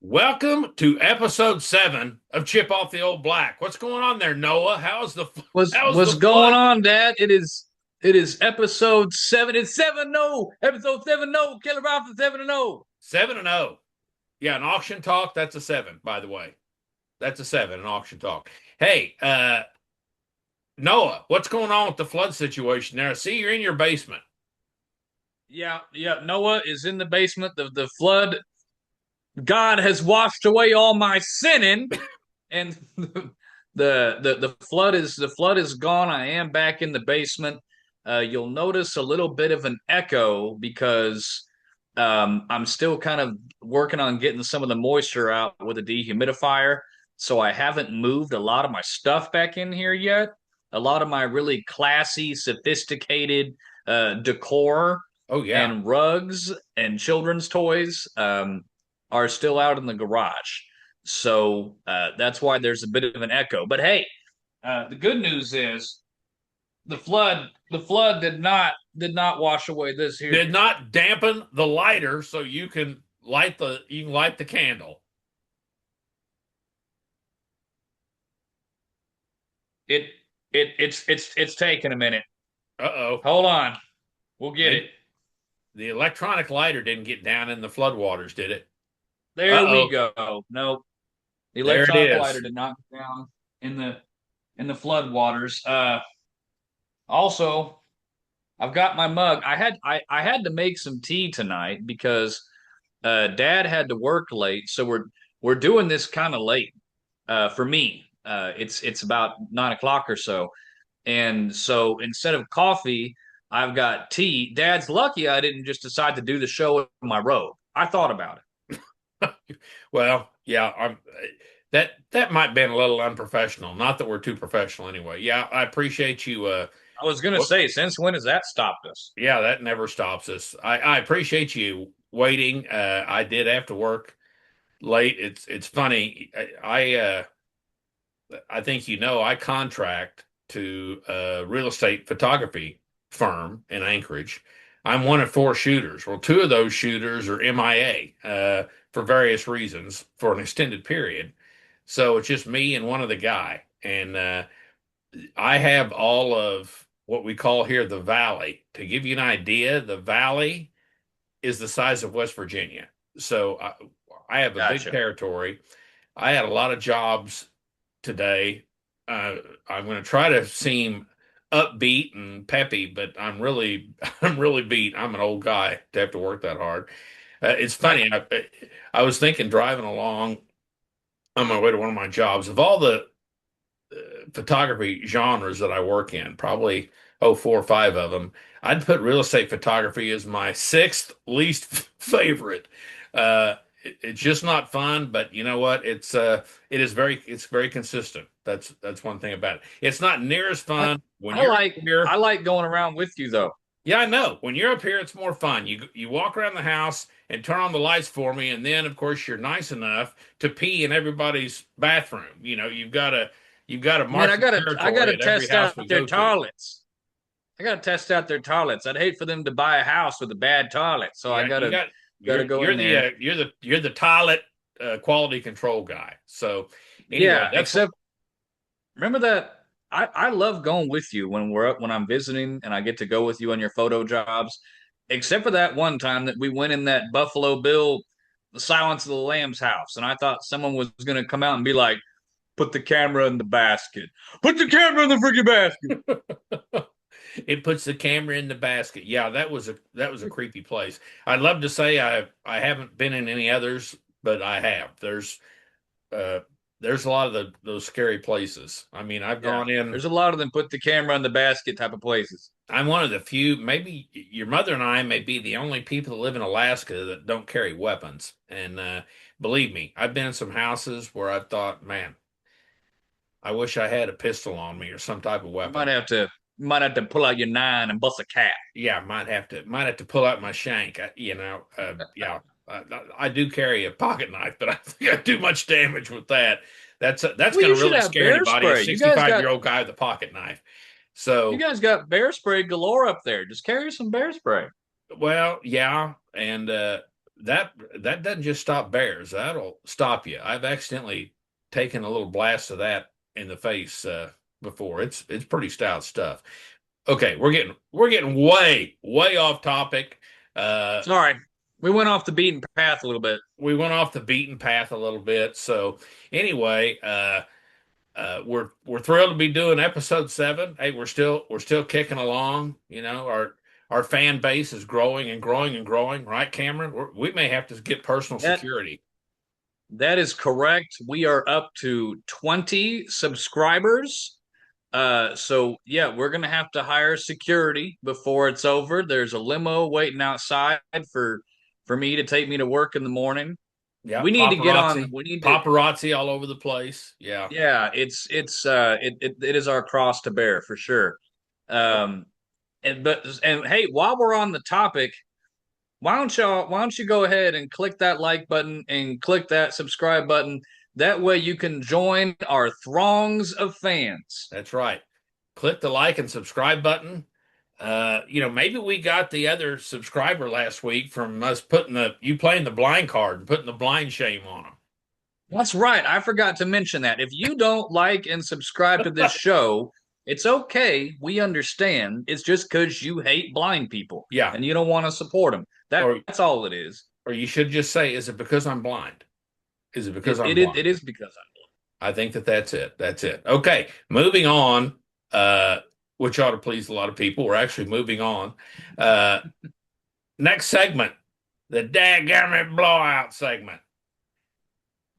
Welcome to episode 7 of Chip Off the Old Black. What's going on there, Noah? How's What's the going flood? on, Dad? It is episode 7. It's 7-0. Episode 7-0. Killer Ralph 7-0. 7-0. Yeah, an auction talk, that's a 7, by the way. That's a 7, an auction talk. Hey, Noah, what's going on with the flood situation there? I see you're in your basement. Yeah. Noah is in the basement. The flood. God has washed away all my sinning, and the flood is gone. I am back in the basement. You'll notice a little bit of an echo because I'm still kind of working on getting some of the moisture out with a dehumidifier. So I haven't moved a lot of my stuff back in here yet. A lot of my really classy, sophisticated decor Oh, yeah. and rugs and children's toys are still out in the garage. So that's why there's a bit of an echo. But hey, the good news is the flood did not wash away this here. Did not dampen the lighter so you can light the candle. It it's taking a minute. Uh-oh. Hold on, we'll get it. The electronic lighter didn't get down in the floodwaters, did it? There we Uh-oh. go. No, the There it electronic is. lighter did not go down in the flood waters. Also, I've got my mug. I had to make some tea tonight because Dad had to work late, so we're doing this kind of late for me. It's about 9 o'clock or so, and so instead of coffee, I've got tea. Dad's lucky I didn't just decide to do the show in my robe. I thought about it. Well, yeah, that might have been a little unprofessional. Not that we're too professional anyway. Yeah, I appreciate you. I was gonna What? say, since when has that stopped us? Yeah, that never stops us. I appreciate you waiting. I did have to work late. It's funny. I think I contract to a real estate photography firm in Anchorage. I'm one of 4 shooters. Well, 2 of those shooters are MIA for various reasons for an extended period. So it's just me and one other guy. And I have all of what we call here the Valley. To give you an idea, the Valley is the size of West Virginia. So I have a big Gotcha. territory. I had a lot of jobs today. I'm going to try to seem upbeat and peppy, but I'm really beat. I'm an old guy to have to work that hard. It's funny. I was thinking driving along on my way to one of my jobs of all the photography genres that I work in, probably 4 or 5 of them. I'd put real estate photography as my sixth least favorite. It's just not fun, but you know what? It's very consistent. That's one thing about it. It's not near as I, fun when I you're up like here. I like going around with you though. Yeah, I know. When you're up here, it's more fun. You walk around the house and turn on the lights for me, and then of course you're nice enough to pee in everybody's bathroom. You've got to Man, mark I the gotta territory at every test house out we their go to. toilets. I gotta test out their toilets. I'd hate for them to buy a house with a bad toilet, so I Yeah, you got gotta go in there. you're the toilet quality control guy. So anyway, Yeah, that's what. except remember that I love going with you when I'm visiting and I get to go with you on your photo jobs. Except for that one time that we went in that Buffalo Bill, the Silence of the Lambs house, and I thought someone was gonna come out and be like, "Put the camera in the basket. Put the camera in the freaking basket." It puts the camera in the basket. Yeah, that was a creepy place. I'd love to say I haven't been in any others, but I have. Uh there's a lot of those scary places. I mean, I've Yeah, gone in. there's a lot of them. Put the camera in the basket type of places. I'm one of the few, maybe your mother and I may be the only people that live in Alaska that don't carry weapons. And believe me, I've been in some houses where I've thought, man, I wish I had a pistol on me or some type of You might weapon. have to you might have to pull out your nine and bust a cap. Yeah, might have to pull out my shank. Yeah, I do carry a pocket knife, but I think I do much damage with that. That's Well, going you to should really have scare bear anybody. A spray. 65-year-old guy with a pocket knife. You So, guys got bear spray galore up there. Just carry some bear spray. well, yeah, and that that doesn't just stop bears. That'll stop you. I've accidentally taken a little blast of that in the face before. It's pretty stout stuff. Okay, we're getting way off topic. Uh, Sorry, we went off the beaten path a little bit. we went off the beaten path a little bit. So anyway, we're thrilled to be doing episode 7. Hey, we're still kicking along. Our fan base is growing and growing and growing, right, Cameron? We may have to get personal That security. that is correct. We are up to 20 subscribers. So yeah, we're gonna have to hire security before it's over. There's a limo waiting outside for me to take me to work in the morning. Yeah, We need to get on. paparazzi, We need to. paparazzi all over the place. Yeah. Yeah, it is our cross to bear for sure. Oh, Um, and hey, while we're on the topic, why don't you go ahead and click that like button and click that subscribe button. That way you can join our throngs of fans. that's right. Click the like and subscribe button. Maybe we got the other subscriber last week from us putting you playing the blind card and putting the blind shame on That's right. I forgot to mention that. If you don't like and subscribe to this them. show, it's okay. We understand. It's just because you hate blind people Yeah. and you don't want to support them. Or That's all it is. or you should just say, is it because I'm blind? Is it because It, I'm it, is, blind? it is because I think that's it. That's it. Okay, moving on, which ought to please a lot of people. We're actually moving on. Uh, Next segment, the dadgummit blowout segment.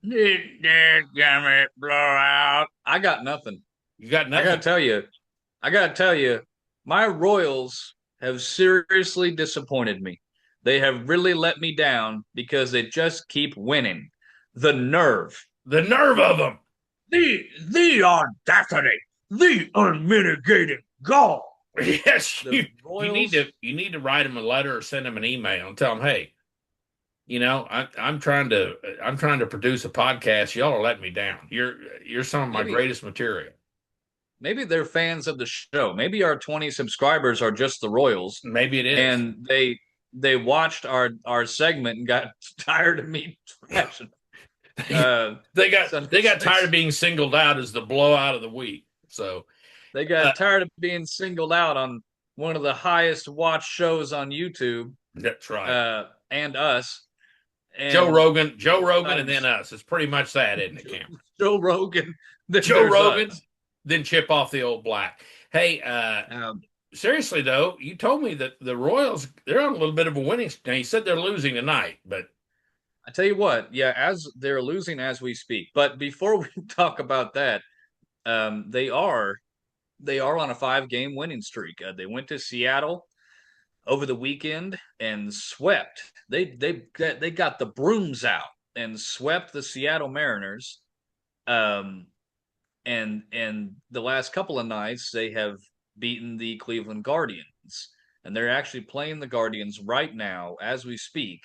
Dadgummit blowout. I got nothing. You got I gotta nothing. tell you, I gotta tell you, my Royals have seriously disappointed me. They have really let me down because they just keep winning. The nerve, The nerve of them. the audacity, the unmitigated gall. Yes, The you need Royals. to write them a letter or send them an email and tell them, hey, I'm trying to produce a podcast. Y'all are letting me down. You're some of my Maybe greatest material. maybe they're fans of the show. Maybe our 20 subscribers are just the Royals, Maybe it is. and they watched our segment and got tired of me trashing. they got So they got tired of being singled out as the blowout of the week. So they uh, got tired of being singled out on one of the highest watched shows on YouTube, that's right. and us, Joe and Rogan, Joe Rogan, and um, then us. It's pretty much that, isn't it, Cam? Joe Rogan. Then Joe there's Rogan, us. then chip off the old black. Hey, Um, seriously though, you told me that the Royals they're on a little bit of a winning. Now you said they're losing tonight, but I tell you what, yeah, as they're losing as we speak. But before we talk about that, um, they are they are on a 5 game winning streak. They went to Seattle over the weekend and swept. They got the brooms out and swept the Seattle Mariners. Um, and the last couple of nights they have beaten the Cleveland Guardians, and they're actually playing the Guardians right now as we speak.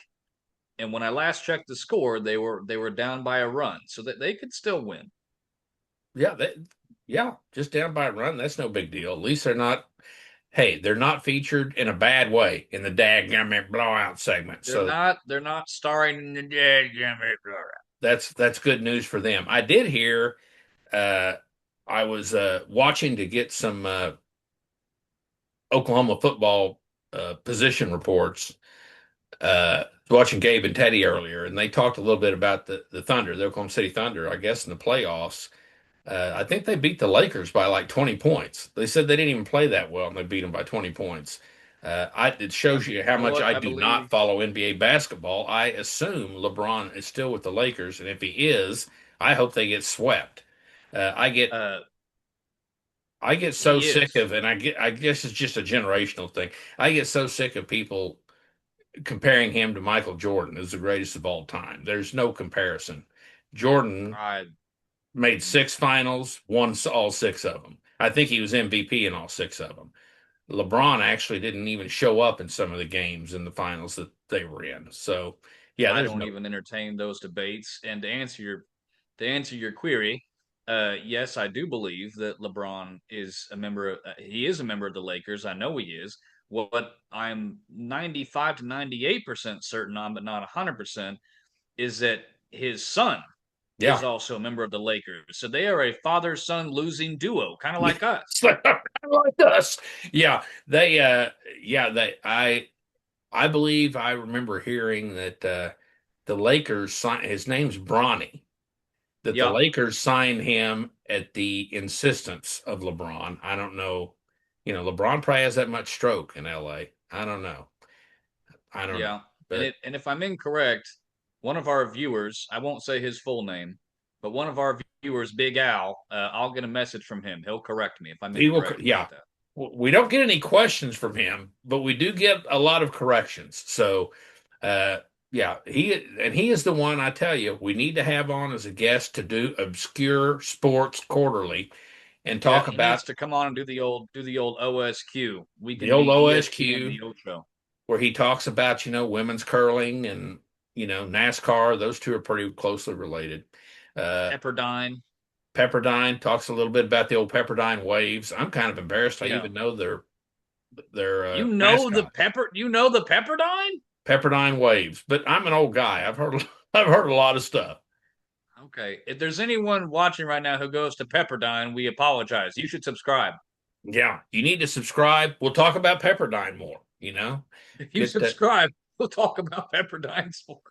And when I last checked the score, they were down by a run, so that they could still win. yeah, yeah, just down by a run. That's no big deal. At least they're not. Hey, they're not featured in a bad way in the dadgummit blowout segment. So They're not starring in the dead. that's good news for them. I did hear. Uh, I was watching to get some Oklahoma football position reports. Watching Gabe and Teddy earlier, and they talked a little bit about the Thunder, the Oklahoma City Thunder. I guess in the playoffs, I think they beat the Lakers by like 20 points. They said they didn't even play that well, and they beat them by 20 points. It shows you how You know much what? I I do not believe. follow NBA basketball. I assume LeBron is still with the Lakers, and if he is, I hope they get swept. Uh, I get Uh, I get so he sick is. of, and I guess it's just a generational thing. I get so sick of people comparing him to Michael Jordan as the greatest of all time. There's no comparison. Jordan I made 6 finals, won all 6 of them. I think he was MVP in all 6 of them. LeBron actually didn't even show up in some of the games in the finals that they were in. So, yeah, I there's don't no. even entertain those debates. And to answer to answer your query, yes, I do believe that LeBron is a member. He is a member of the Lakers. I know he is. What I'm 95 to 98% certain on, but not 100%, is that his son is Yeah. also a member of the Lakers. So they are a father-son losing duo, kind of like us. Like us. Yeah. I believe I remember hearing that the Lakers his name's Bronny, that the Yeah, Lakers signed him at the insistence of LeBron. I don't know. LeBron probably has that much stroke in LA. I don't know. I don't know. yeah. But And if I'm incorrect, one of our viewers, I won't say his full name, but one of our viewers, Big Al, I'll get a message from him. He'll correct me if I'm he will, incorrect yeah. about that. We don't get any questions from him, but we do get a lot of corrections. So, uh, yeah, he is the one I tell you we need to have on as a guest to do Obscure Sports Quarterly and Yeah, talk he about needs to come on and do the old OSQ. We the can old be ESPN OSQ the Ocho. where he talks about, women's curling and, NASCAR. Those two are pretty closely related. Uh, Pepperdine. Pepperdine talks a little bit about the old Pepperdine Waves. I'm kind of embarrassed I Yeah. even know their You know the mascot, pepper you know the Pepperdine? Pepperdine Waves. But I'm an old guy. I've heard a lot of stuff. Okay. If there's anyone watching right now who goes to Pepperdine, we apologize. You should subscribe. Yeah, you need to subscribe. We'll talk about Pepperdine more. If you Get that. subscribe, we'll talk about Pepperdine sports.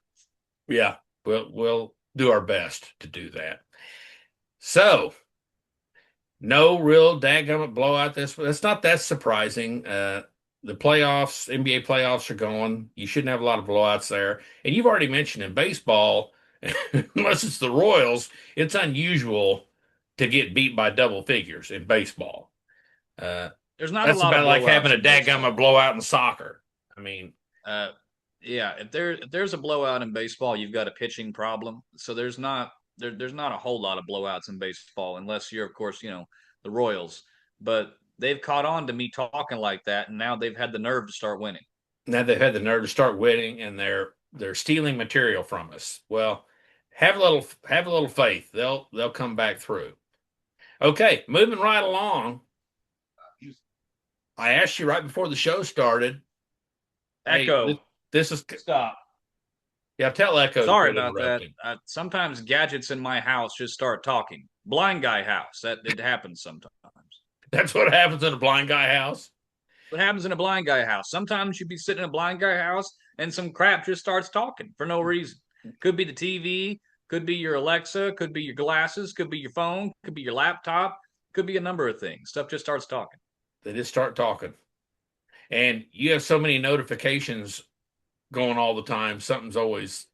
Yeah, we'll do our best to do that. So no real dadgummit blowout this. That's not that surprising. The playoffs, NBA playoffs are going. You shouldn't have a lot of blowouts there. And you've already mentioned in baseball, unless it's the Royals, it's unusual to get beat by double figures in baseball. Uh, There's not a that's lot of about like having blowouts a in dadgummit baseball. blowout in soccer. I mean, Uh, yeah, if there's a blowout in baseball, you've got a pitching problem. So there's not a whole lot of blowouts in baseball unless you're of course, the Royals. But they've caught on to me talking like that and now they've had the nerve to start winning. now they've had the nerve to start winning, and they're stealing material from us. Well, have a little faith. They'll come back through. Okay, moving right along. I asked you right before the show started. Hey, this, Echo, this is stop. yeah. Tell Echo to Sorry quit about that. interrupting. Sometimes gadgets in my house just start talking. Blind guy house. That it happens sometimes. That's what happens in a blind guy house. What happens in a blind guy house? Sometimes you be sitting in a blind guy house and some crap just starts talking for no reason. Could be the TV, could be your Alexa, could be your glasses, could be your phone, could be your laptop, could be a number of things. Stuff just starts talking. They just start talking, and you have so many notifications going all the time. Something's always.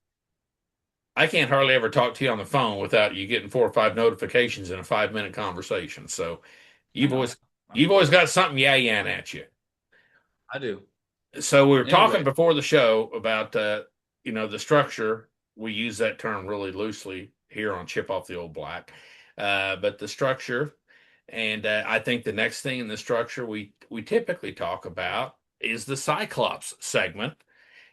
I can't hardly ever talk to you on the phone without you getting 4 or 5 notifications in a 5 minute conversation. So I you've know. always I you've know. always got something yeah at you. I do. So we were talking Anyway, before the show about the structure. We use that term really loosely here on Chip Off the Old Black, but the structure, and I think the next thing in the structure we typically talk about is the Cyclops segment.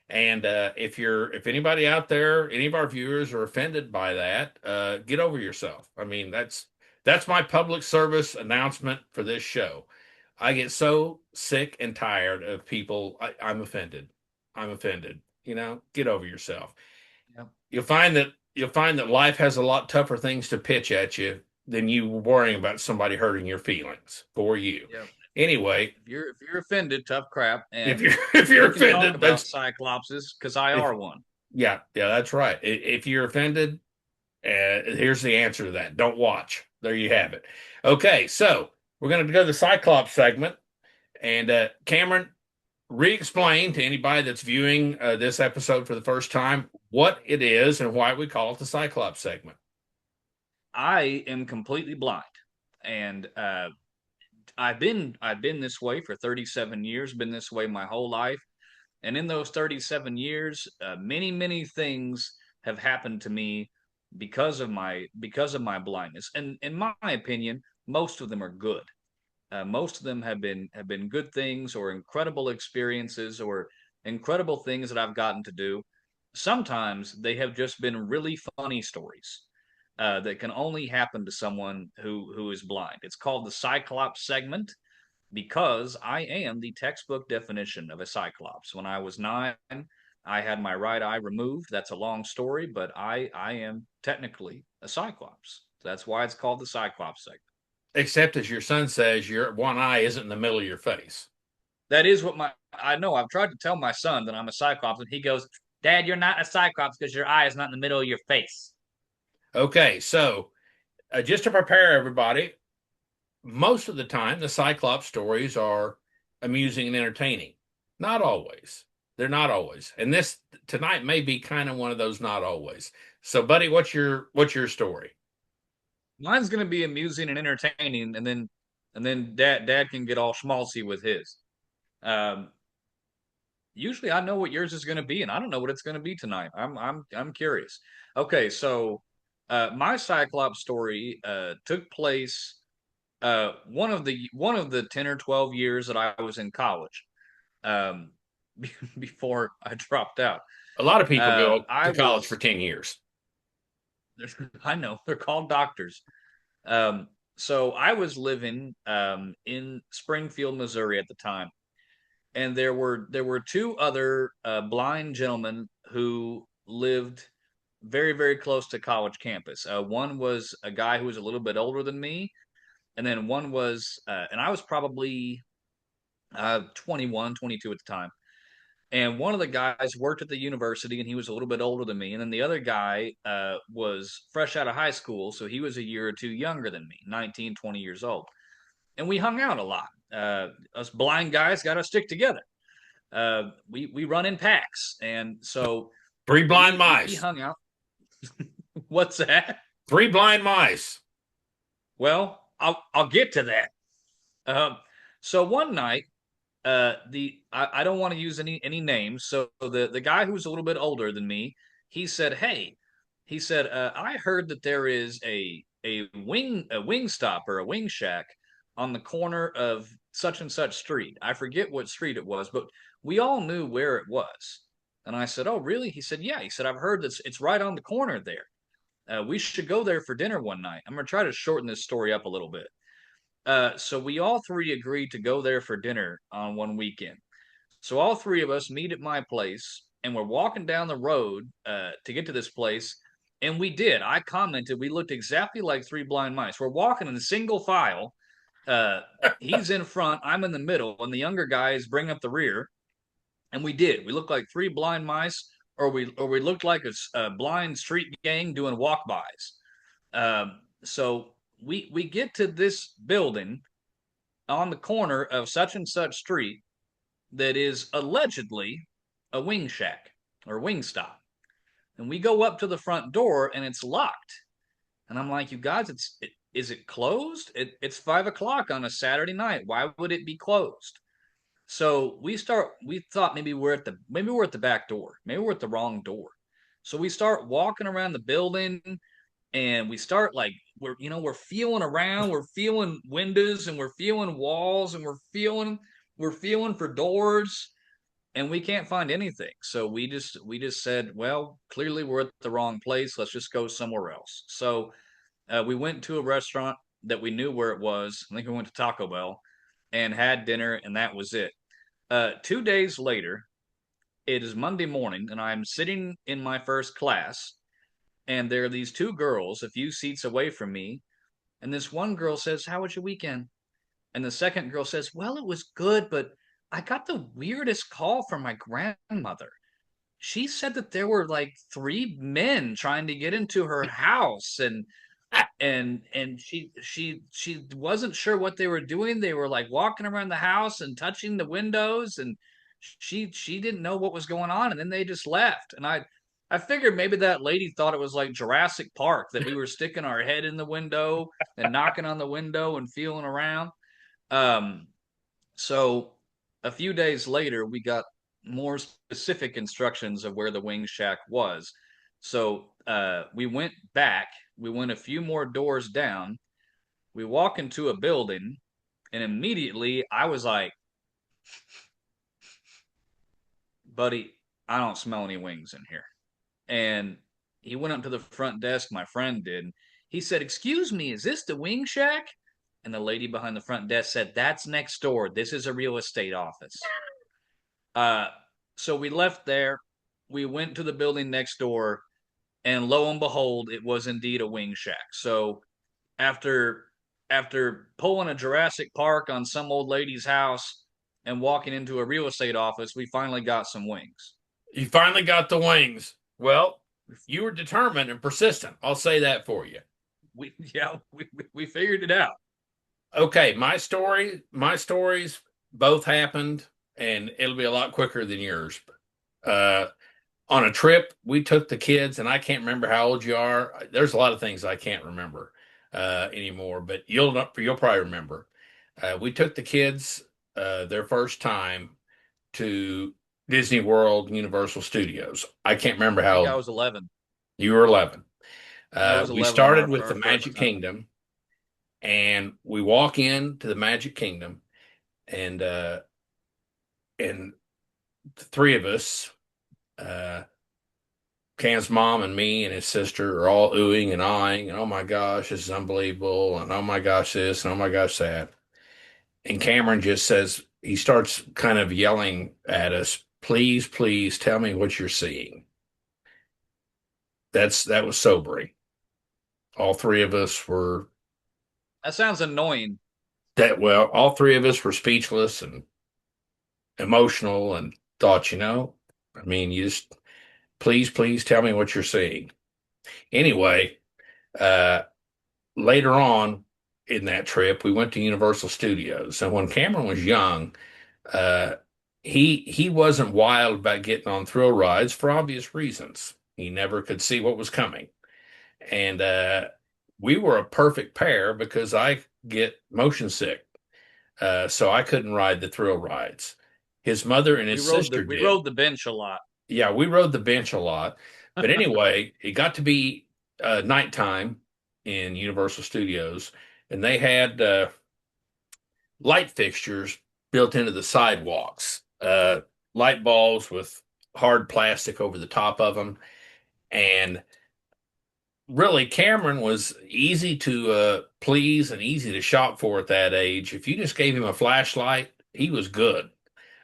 And if anybody out there, any of our viewers are offended by that, get over yourself. I mean, that's my public service announcement for this show. I get so sick and tired of people. I'm offended. I'm offended. Get over yourself. yeah, You'll find that life has a lot tougher things to pitch at you than you worrying about somebody hurting your feelings for you. yeah. Anyway, If you're offended, tough crap, if and you're if you're we can talk offended, about that's cyclopses because I if are one. yeah, that's right. If you're offended, here's the answer to that. Don't watch. There you have it. Okay, so we're going to go to the Cyclops segment. And Cameron, re explain to anybody that's viewing this episode for the first time what it is and why we call it the Cyclops segment. I am completely blind, and I've been this way for 37 years. Been this way my whole life, and in those 37 years, many things have happened to me because of my blindness. And in my opinion, most of them are good. Most of them have been good things or incredible experiences or incredible things that I've gotten to do. Sometimes they have just been really funny stories. that can only happen to someone who is blind. It's called the Cyclops segment because I am the textbook definition of a Cyclops. When I was 9, I had my right eye removed. That's a long story, but I am technically a Cyclops. That's why it's called the Cyclops segment. Except as your son says, your one eye isn't in the middle of your face. That is what my I know. I've tried to tell my son that I'm a Cyclops, and he goes, "Dad, you're not a Cyclops because your eye is not in the middle of your face." Okay, so just to prepare everybody, most of the time the Cyclops stories are amusing and entertaining. Not always. They're not always. And this tonight may be kind of one of those not always. So, buddy, what's your story? Mine's gonna be amusing and entertaining, and then dad can get all schmaltzy with his. Um, Usually I know what yours is gonna be, and I don't know what it's gonna be tonight. I'm curious. Okay, so my Cyclops story took place one of the 10 or 12 years that I was in college. Um, before I dropped out. A lot of people go I to college for was 10 years. I know they're called doctors. Um, so I was living in Springfield, Missouri at the time, and there were two other blind gentlemen who lived very close to college campus. One was a guy who was a little bit older than me, and then one was and I was probably 21, 22 at the time. And one of the guys worked at the university and he was a little bit older than me. And then the other guy was fresh out of high school. So he was a year or two younger than me, 19, 20 years old. And we hung out a lot. Us blind guys got to stick together. We run in packs. And so Three blind we mice. hung out. What's that? Three blind mice. Well, I'll get to that. Um, so one night, the I don't want to use any names. So the guy who was a little bit older than me, he said, "Hey," he said, "I heard that there is a wing stop or a wing shack on the corner of such and such street. I forget what street it was, but we all knew where it was." And I said, "Oh, really?" He said, "Yeah." He said, "I've heard that it's right on the corner there. We should go there for dinner one night." I'm gonna try to shorten this story up a little bit. So we all three agreed to go there for dinner on one weekend. So all three of us meet at my place, and we're walking down the road to get to this place. And we did. I commented we looked exactly like three blind mice. We're walking in single file. Uh, he's in front, I'm in the middle, and the younger guys bring up the rear. And we did. We looked like three blind mice, or we looked like a blind street gang doing walk-bys. So we get to this building on the corner of such and such street that is allegedly a wing shack or wing stop. And we go up to the front door and it's locked. And I'm like, you guys, is it closed? It's 5 o'clock on a Saturday night. Why would it be closed? So we thought maybe we're at the back door. Maybe we're at the wrong door. So we start walking around the building and we start like we're feeling around, we're feeling windows and we're feeling walls and we're feeling for doors and we can't find anything. So we just said, well, clearly we're at the wrong place. Let's just go somewhere else. So we went to a restaurant that we knew where it was. I think we went to Taco Bell and had dinner, and that was it. 2 days later, it is Monday morning, and I'm sitting in my first class, and there are these two girls a few seats away from me. And this one girl says, "How was your weekend?" And the second girl says, "Well, it was good, but I got the weirdest call from my grandmother. She said that there were like three men trying to get into her house and she wasn't sure what they were doing. They were like walking around the house and touching the windows and she didn't know what was going on and then they just left. And I figured maybe that lady thought it was like Jurassic Park that we were sticking our head in the window and knocking on the window and feeling around. Um, so a few days later, we got more specific instructions of where the wing shack was. So we went back. We went a few more doors down. We walk into a building, and immediately I was like, "Buddy, I don't smell any wings in here." And he went up to the front desk. My friend did. He said, "Excuse me, is this the Wing Shack?" And the lady behind the front desk said, "That's next door. This is a real estate office." Uh, so we left there. We went to the building next door, and lo and behold, it was indeed a Wing Shack. So after after pulling a Jurassic Park on some old lady's house and walking into a real estate office, we finally got some wings. You finally got the wings. Well, you were determined and persistent. I'll say that for you. We yeah, we figured it out. Okay, my stories both happened, and it'll be a lot quicker than yours. Uh, on a trip, we took the kids, and I can't remember how old you are. There's a lot of things I can't remember anymore, but you'll probably remember. We took the kids their first time to Disney World, Universal Studios. I can't remember I how think I old was 11. you were. 11. I was We 11 on started our, with the our first Magic time. Kingdom, and we walk into the Magic Kingdom, and and the three of us, uh, Cam's mom and me and his sister, are all oohing and eyeing, and oh my gosh, this is unbelievable, and oh my gosh, this, and oh my gosh, that. And Cameron just says, he starts kind of yelling at us, please, please tell me what you're seeing. That was sobering. All three of us were That sounds annoying. all three of us were speechless and emotional and thought, I mean, you just please, please tell me what you're seeing. Anyway, uh, later on in that trip, we went to Universal Studios. And when Cameron was young, uh, he wasn't wild about getting on thrill rides for obvious reasons. He never could see what was coming. And we were a perfect pair because I get motion sick. So I couldn't ride the thrill rides. His mother and We his rode the sister we did. rode the bench a lot. Yeah, we rode the bench a lot. But anyway, it got to be nighttime in Universal Studios, and they had light fixtures built into the sidewalks, light bulbs with hard plastic over the top of them. And really, Cameron was easy to please and easy to shop for at that age. If you just gave him a flashlight, he was good.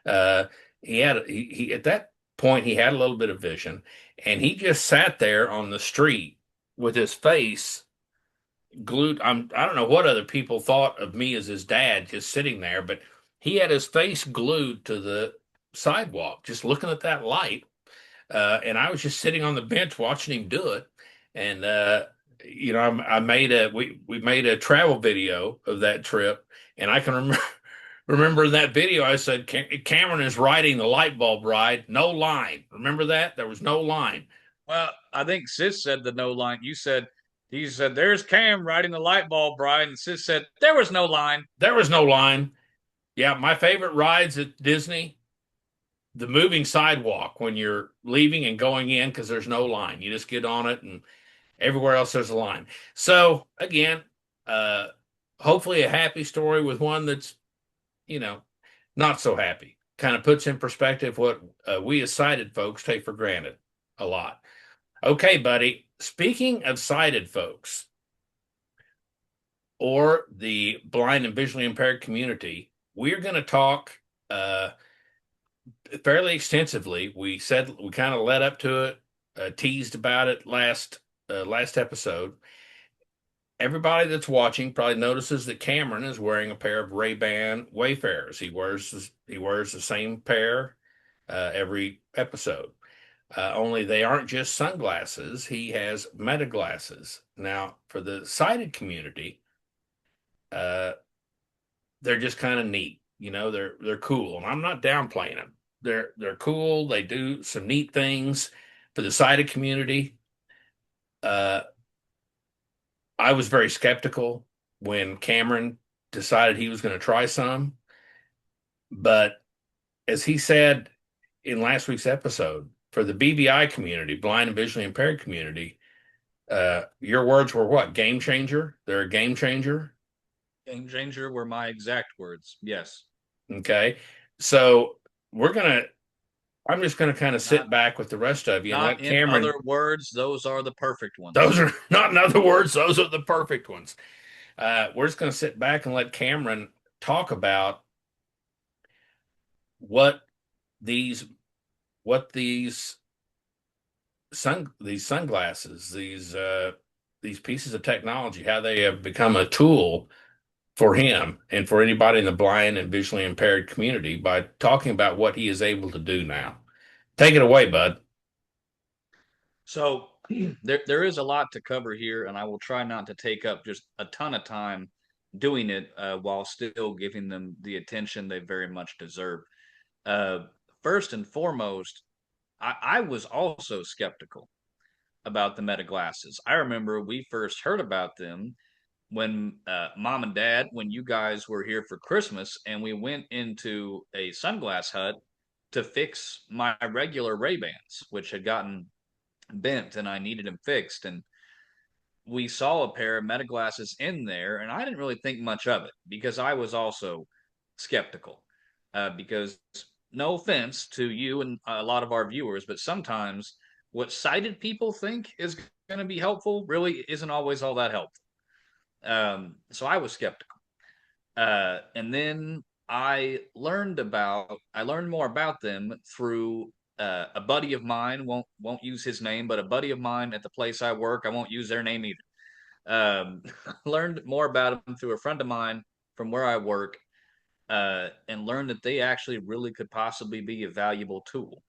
Uh, he at that point he had a little bit of vision, and he just sat there on the street with his face glued. I don't know what other people thought of me as his dad, just sitting there, but he had his face glued to the sidewalk, just looking at that light. And I was just sitting on the bench watching him do it. And I made a we made a travel video of that trip, and I can remember. Remember in that video, I said Cameron is riding the light bulb ride, no line. Remember that? There was no line. Well, I think Sis said the no line. He said, "There's Cam riding the light bulb, Brian." And Sis said, "There was no line." There was no line. Yeah, my favorite rides at Disney, the moving sidewalk when you're leaving and going in because there's no line. You just get on it, and everywhere else there's a line. So again, uh, hopefully a happy story with one that's you know not so happy. Kind of puts in perspective what we as sighted folks take for granted a lot. Okay, buddy. Speaking of sighted folks or the blind and visually impaired community, we're going to talk fairly extensively. We said we kind of led up to it, teased about it last episode. Everybody that's watching probably notices that Cameron is wearing a pair of Ray-Ban Wayfarers. He wears the same pair every episode. Only they aren't just sunglasses. He has meta glasses. Now, for the sighted community, uh, they're just kind of neat. They're cool, and I'm not downplaying them. They're cool. They do some neat things for the sighted community. Uh, I was very skeptical when Cameron decided he was going to try some, but as he said in last week's episode, for the BVI community, blind and visually impaired community, your words were what? Game changer? They're a game changer. Game changer were my exact words. Yes. Okay. So we're going to I'm just going to kind of Not sit back with the rest of you and not let in other Cameron. words, those are the perfect Those ones. are not, in other words, those are the perfect ones. We're just going to sit back and let Cameron talk about what these what these sunglasses, these pieces of technology, how they have become a tool for him and for anybody in the blind and visually impaired community by talking about what he is able to do now. Take it away, bud. So there is a lot to cover here, and I will try not to take up just a ton of time doing it while still giving them the attention they very much deserve. Uh, First and foremost, I was also skeptical about the Meta glasses. I remember we first heard about them when mom and dad, when you guys were here for Christmas, and we went into a sunglass hut to fix my regular Ray-Bans, which had gotten bent and I needed them fixed. And we saw a pair of Meta glasses in there, and I didn't really think much of it because I was also skeptical. Because, no offense to you and a lot of our viewers, but sometimes what sighted people think is going to be helpful really isn't always all that helpful. So I was skeptical. And then I learned more about them through a buddy of mine. Won't use his name, but a buddy of mine at the place I work. I won't use their name either. Learned more about them through a friend of mine from where I work, and learned that they actually really could possibly be a valuable tool.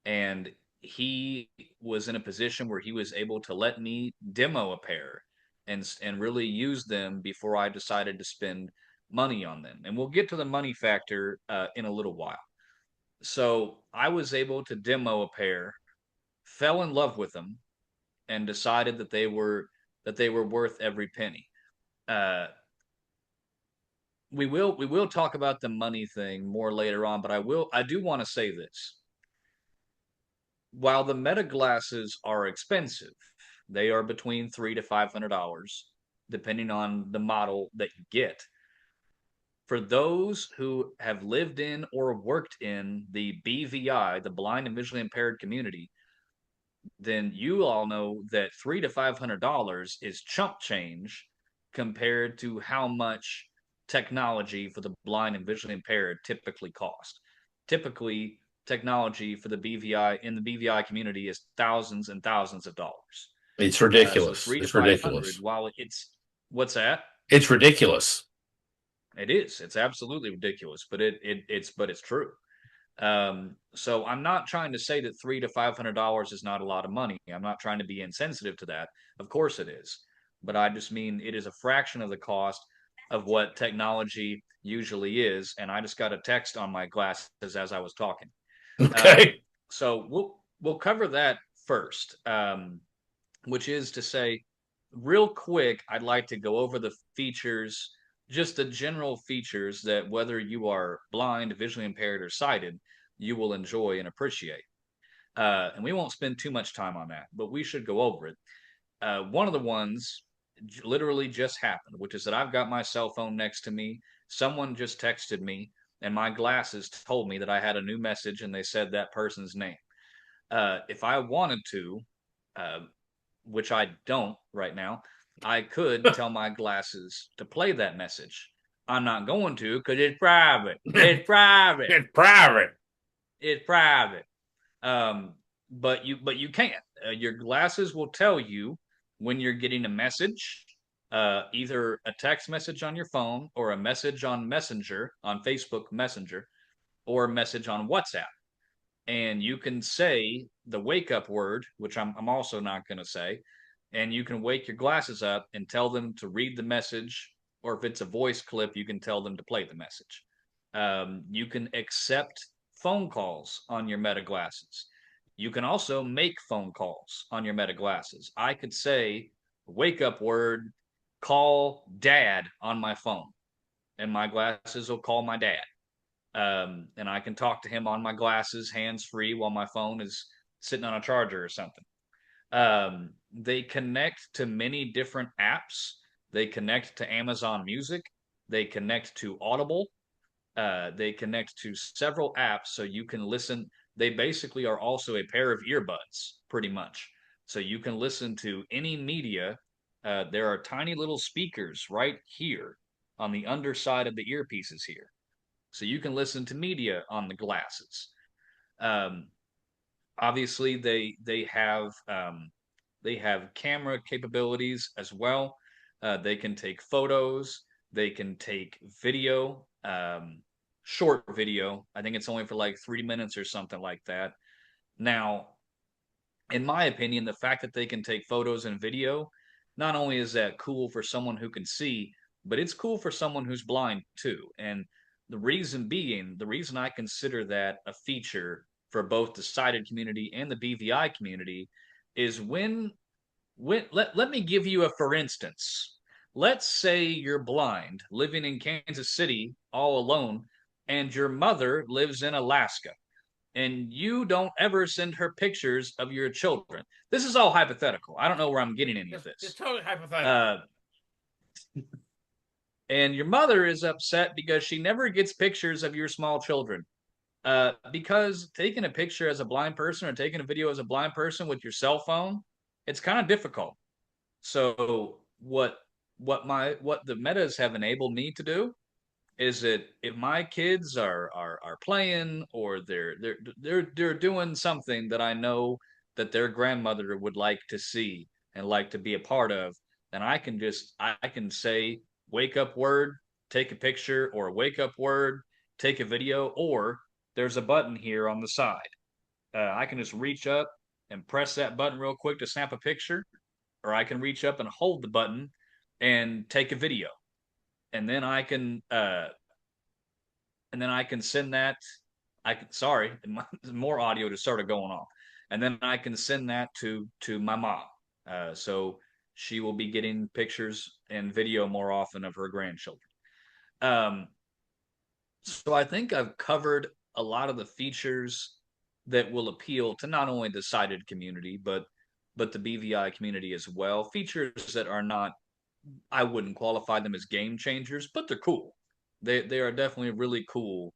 And he was in a position where he was able to let me demo a pair and really use them before I decided to spend money on them. And we'll get to the money factor in a little while. So I was able to demo a pair, fell in love with them, and decided that they were worth every penny. Uh, we will talk about the money thing more later on, but I do want to say this. While the Meta glasses are expensive, they are between $300 to $500, depending on the model that you get. For those who have lived in or worked in the BVI, the blind and visually impaired community, then you all know that $300 to $500 is chump change compared to how much technology for the blind and visually impaired typically cost. Typically, technology for the BVI in the BVI community is thousands and thousands of dollars. It's So ridiculous. three to It's five hundred, ridiculous. while it's what's that? It's ridiculous. It is. It's absolutely ridiculous, but it's true. So I'm not trying to say that $300 to $500 is not a lot of money. I'm not trying to be insensitive to that. Of course it is, but I just mean it is a fraction of the cost of what technology usually is. And I just got a text on my glasses as I was talking. Um, Okay. so we'll cover that first, which is to say, real quick, I'd like to go over the features, just the general features that whether you are blind, visually impaired, or sighted, you will enjoy and appreciate. And we won't spend too much time on that, but we should go over it. One of the ones literally just happened, which is that I've got my cell phone next to me. Someone just texted me, and my glasses told me that I had a new message, and they said that person's name. If I wanted to, uh, which I don't right now, I could tell my glasses to play that message. I'm not going to because it's private. It's private. It's private. It's private. Um, but you can't. Your glasses will tell you when you're getting a message, either a text message on your phone or a message on Messenger on Facebook Messenger or a message on WhatsApp. And you can say the wake up word, which I'm also not going to say, and you can wake your glasses up and tell them to read the message, or if it's a voice clip, you can tell them to play the message. You can accept phone calls on your Meta glasses. You can also make phone calls on your Meta glasses. I could say, wake up word, call dad on my phone, and my glasses will call my dad. And I can talk to him on my glasses, hands free, while my phone is sitting on a charger or something. They connect to many different apps. They connect to Amazon Music. They connect to Audible. They connect to several apps so you can listen. they basically are also a pair of earbuds, pretty much. So you can listen to any media. There are tiny little speakers right here on the underside of the earpieces here. So you can listen to media on the glasses. Um, Obviously, they have camera capabilities as well. They can take photos. They can take video, short video. I think it's only for like 3 minutes or something like that. Now, in my opinion, the fact that they can take photos and video, not only is that cool for someone who can see, but it's cool for someone who's blind too. And the reason I consider that a feature for both the sighted community and the BVI community is let me give you a for instance. Let's say you're blind, living in Kansas City all alone, and your mother lives in Alaska and you don't ever send her pictures of your children. This is all hypothetical. I don't know where I'm getting any of It's this. totally hypothetical. Uh, and your mother is upset because she never gets pictures of your small children. Because taking a picture as a blind person or taking a video as a blind person with your cell phone, it's kind of difficult. So what the metas have enabled me to do is that if my kids are playing or they're doing something that I know that their grandmother would like to see and like to be a part of, then I can say wake up word, take a picture, or wake up word, take a video, or there's a button here on the side. I can just reach up and press that button real quick to snap a picture, or I can reach up and hold the button and take a video, and then I can send that. I can sorry, more audio just started going off, and then I can send that to my mom. So she will be getting pictures and video more often of her grandchildren. Um, so I think I've covered a lot of the features that will appeal to not only the sighted community, but the BVI community as well. Features that are not, I wouldn't qualify them as game changers, but they're cool. They are definitely really cool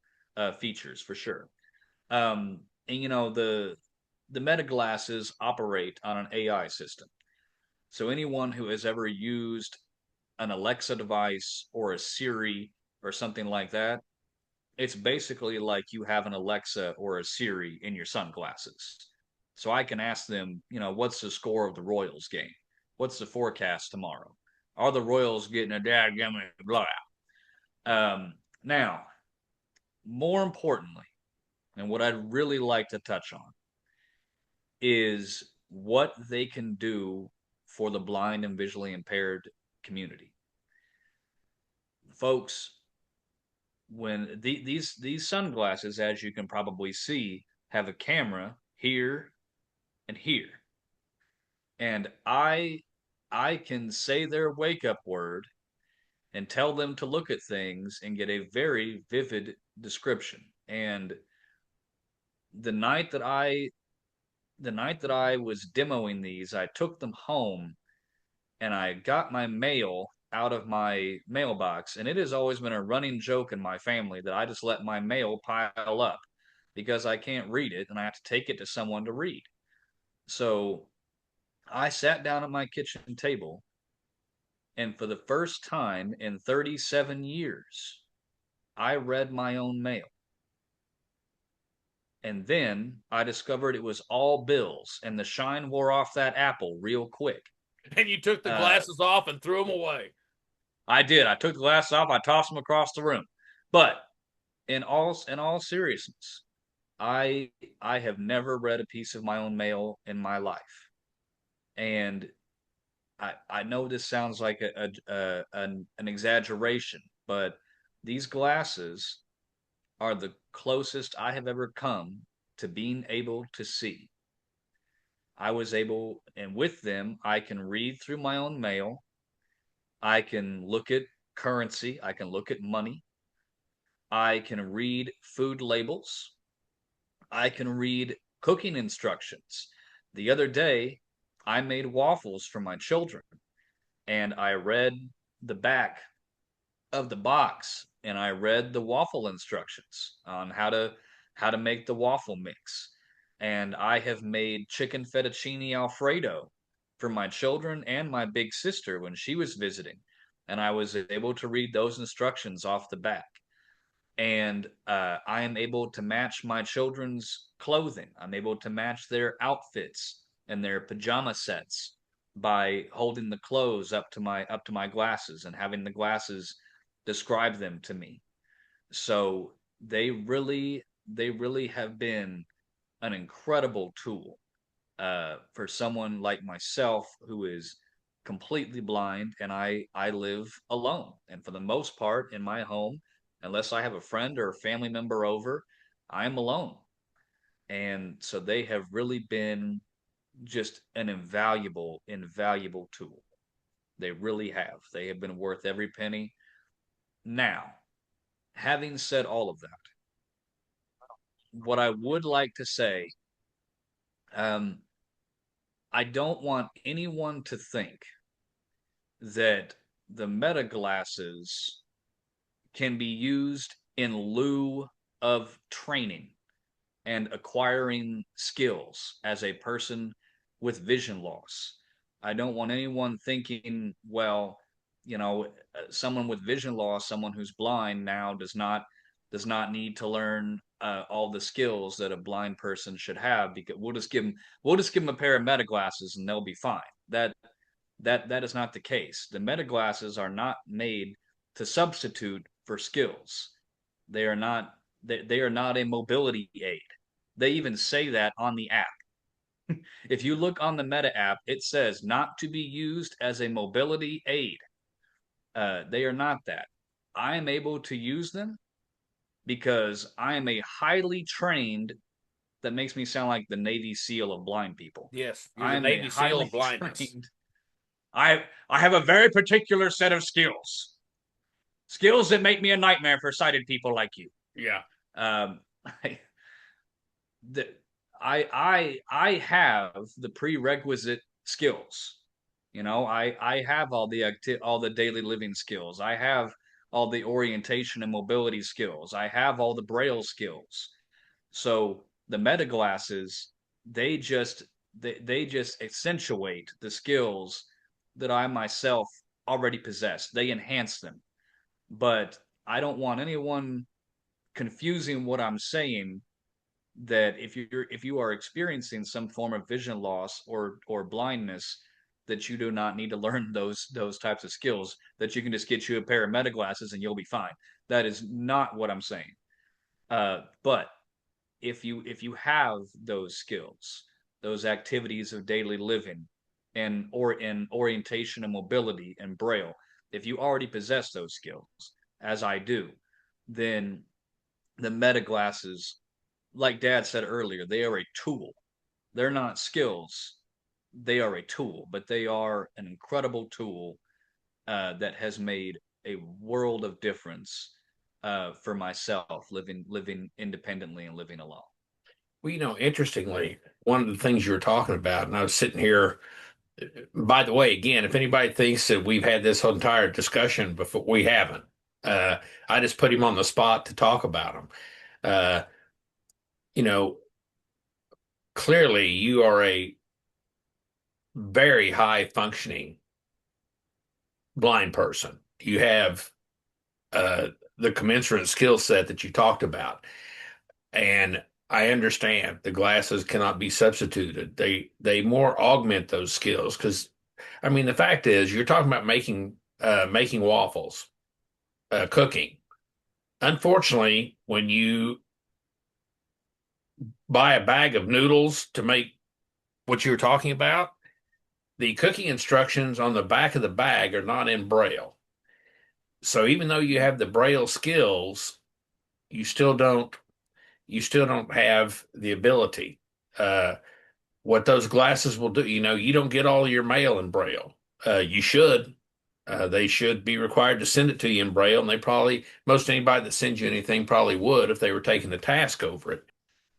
features for sure. And the Meta glasses operate on an AI system. So anyone who has ever used an Alexa device or a Siri or something like that, it's basically like you have an Alexa or a Siri in your sunglasses. So I can ask them, what's the score of the Royals game? What's the forecast tomorrow? Are the Royals getting a dadgummit blowout? Now, more importantly, and what I'd really like to touch on is what they can do for the blind and visually impaired community. Folks, when these sunglasses, as you can probably see, have a camera here and here, and I can say their wake up word and tell them to look at things and get a very vivid description. And the night that I the night that I was demoing these, I took them home and I got my mail out of my mailbox. And it has always been a running joke in my family that I just let my mail pile up because I can't read it and I have to take it to someone to read. So I sat down at my kitchen table, and for the first time in 37 years, I read my own mail. And then I discovered it was all bills, and the shine wore off that apple real quick. And you took the Uh, glasses off and threw them away. I did. I took the glasses off. I tossed them across the room. But in all seriousness, I I have never read a piece of my own mail in my life, and I know this sounds like an exaggeration, but these glasses are the closest I have ever come to being able to see. I was able, and with them, I can read through my own mail. I can look at currency. I can look at money. I can read food labels. I can read cooking instructions. The other day, I made waffles for my children, and I read the back of the box and I read the waffle instructions on how to make the waffle mix. And I have made chicken fettuccine Alfredo for my children and my big sister when she was visiting. And I was able to read those instructions off the back. And I am able to match my children's clothing. I'm able to match their outfits and their pajama sets by holding the clothes up to my glasses and having the glasses describe them to me. So they really have been an incredible tool for someone like myself who is completely blind, and I live alone. And for the most part in my home, unless I have a friend or a family member over, I'm alone. And so they have really been just an invaluable tool. They really have. They have been worth every penny. Now, having said all of that, what I would like to say, um, I don't want anyone to think that the meta glasses can be used in lieu of training and acquiring skills as a person with vision loss. I don't want anyone thinking, well, someone with vision loss, someone who's blind now does not need to learn all the skills that a blind person should have because we'll just give them a pair of meta glasses and they'll be fine. That is not the case. The meta glasses are not made to substitute for skills. They are not they are not a mobility aid. They even say that on the app. If you look on the Meta app, it says not to be used as a mobility aid. They are not that. I am able to use them because I am a highly trained, that makes me sound like the Navy SEAL of blind people. Yes, you're I the am a Navy SEAL highly of blindness. trained. I have a very particular set of skills. Skills that make me a nightmare for sighted people like you. Yeah. Um, I, the, I have the prerequisite skills. I have all the daily living skills. I have all the orientation and mobility skills. I have all the braille skills. So the meta glasses, they just they just accentuate the skills that I myself already possess. They enhance them. But I don't want anyone confusing what I'm saying, that if you are experiencing some form of vision loss or blindness, that you do not need to learn those types of skills, that you can just get you a pair of meta glasses and you'll be fine. That is not what I'm saying. But if you have those skills, those activities of daily living, and or in orientation and mobility and braille, if you already possess those skills, as I do, then the meta glasses, like Dad said earlier, they are a tool. They're not skills. They are a tool, but they are an incredible tool that has made a world of difference for myself living independently and living alone. Well, interestingly, one of the things you were talking about, and I was sitting here, by the way, again, if anybody thinks that we've had this whole entire discussion before, we haven't. Uh, I just put him on the spot to talk about them. Uh, you know, clearly you are a very high functioning blind person. You have uh, the commensurate skill set that you talked about. And I understand the glasses cannot be substituted. They more augment those skills because I mean the fact is you're talking about making waffles, cooking. Unfortunately, when you buy a bag of noodles to make what you're talking about, the cooking instructions on the back of the bag are not in Braille. So even though you have the Braille skills, you still don't you still don't have the ability. Uh, what those glasses will do, you don't get all your mail in Braille. You should. They should be required to send it to you in Braille, and most anybody that sends you anything probably would if they were taking the task over it.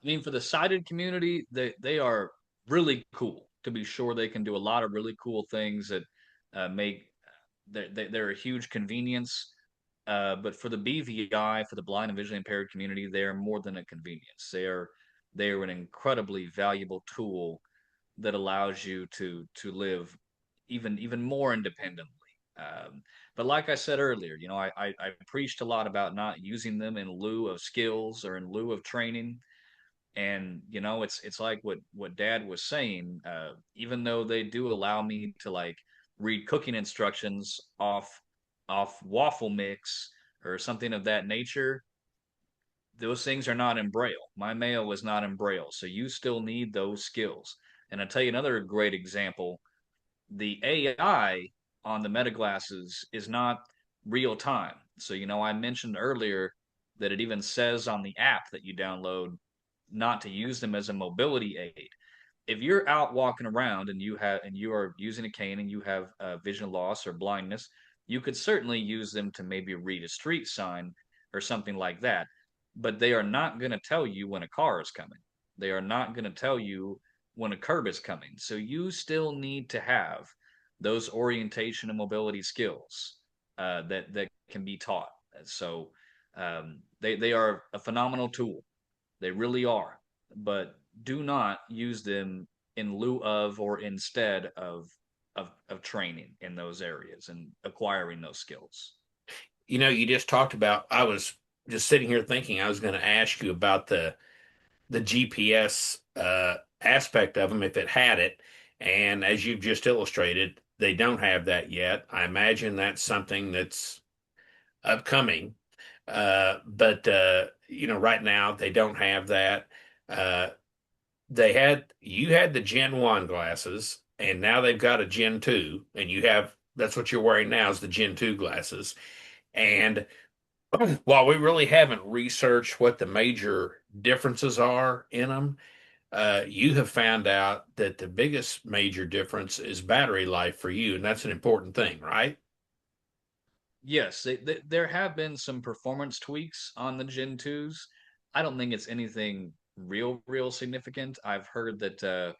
I mean, for the sighted community, they are really cool. To be sure, they can do a lot of really cool things that make they're a huge convenience. But for the BVI, for the blind and visually impaired community, they are more than a convenience. They are an incredibly valuable tool that allows you to live even more independently. Um, but like I said earlier, I preached a lot about not using them in lieu of skills or in lieu of training. And it's like what Dad was saying. Even though they do allow me to like read cooking instructions off waffle mix or something of that nature, those things are not in Braille. My mail is not in Braille, so you still need those skills. And I'll tell you another great example: the AI on the meta glasses is not real time. So, I mentioned earlier that it even says on the app that you download not to use them as a mobility aid. If you're out walking around and you are using a cane and you have vision loss or blindness, you could certainly use them to maybe read a street sign or something like that. But they are not going to tell you when a car is coming. They are not going to tell you when a curb is coming. So you still need to have those orientation and mobility skills that can be taught. So they are a phenomenal tool. They really are. But do not use them in lieu of or instead of training in those areas and acquiring those skills. You just talked about, I was just sitting here thinking I was going to ask you about the GPS aspect of them if it had it. And as you've just illustrated, they don't have that yet. I imagine that's something that's upcoming. But right now they don't have that. Uh, you had the Gen 1 glasses, and now they've got a Gen 2, and that's what you're wearing now is the Gen 2 glasses. And while we really haven't researched what the major differences are in them, you have found out that the biggest major difference is battery life for you, and that's an important thing, right? Yes, there have been some performance tweaks on the Gen 2s. I don't think it's anything real significant. I've heard that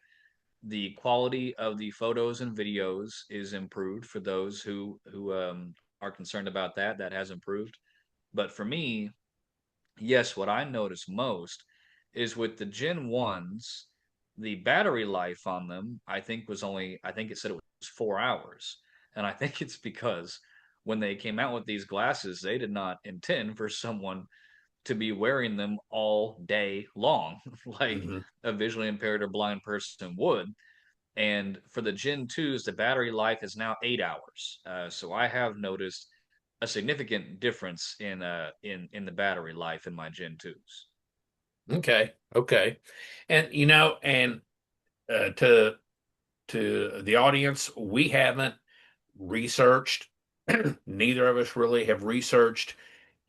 the quality of the photos and videos is improved for those who are concerned about that. That has improved. But for me, yes, what I notice most is with the Gen 1s, the battery life on them, I think it said it was 4 hours. And I think it's because when they came out with these glasses, they did not intend for someone to be wearing them all day long, like Hmm. a visually impaired or blind person would. And for the Gen 2s, the battery life is now 8 hours. So I have noticed a significant difference in the battery life in my Gen 2s. Okay, okay. And to the audience, we haven't researched, neither of us really have researched